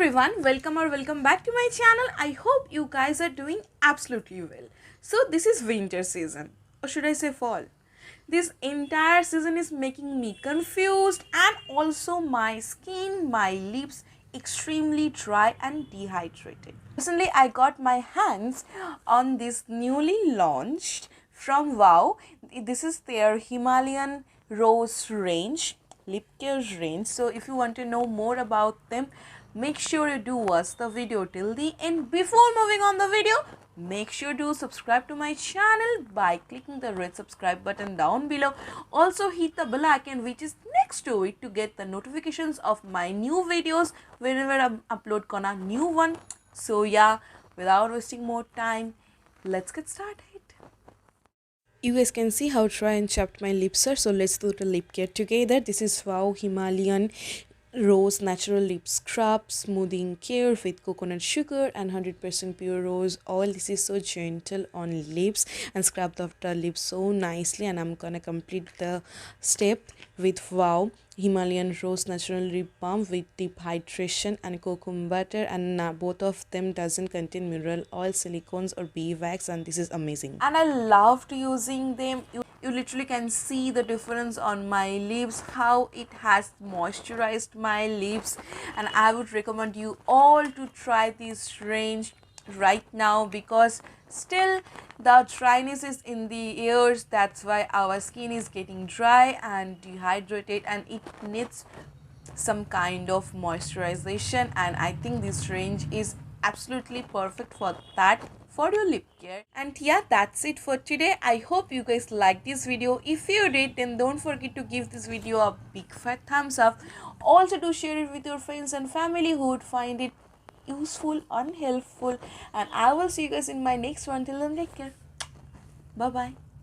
everyone, welcome back to my channel. I hope you guys are doing absolutely well. So this is winter season, or should I say fall. This entire season is making me confused, and also my skin, my lips extremely dry and dehydrated. Recently I got my hands on this newly launched from WOW. This is their Himalayan Rose range, lip care range. So if you want to know more about them, make sure you do watch the video till the end. Before moving on the video, make sure to subscribe to my channel by clicking the red subscribe button down below. Also hit the bell icon which is next to it to get the notifications of my new videos whenever I upload a new one. So yeah, without wasting more time, let's get started. You guys can see how dry and chapped my lips are, so let's do the lip care together. This is WOW Himalayan Rose Natural Lip Scrub Smoothing Care with coconut sugar and 100% pure rose oil. This is so gentle on lips and scrub the lips so nicely, and I'm gonna complete the step with WOW Himalayan Rose Natural Lip Balm with deep hydration and cocoa butter, and both of them doesn't contain mineral oil, silicones or beeswax, and this is amazing. And I loved using them. You literally can see the difference on my lips, how it has moisturized my lips, and I would recommend you all to try this range right now because still the dryness is in the ears. That's why our skin is getting dry and dehydrated, and it needs some kind of moisturization, and I think this range is absolutely perfect for that, for your lip care. And yeah, that's it for today. I hope you guys liked this video. If you did, then don't forget to give this video a big fat thumbs up. Also do share it with your friends and family who would find it useful and helpful, and I will see you guys in my next one. Till then, take care. Bye bye.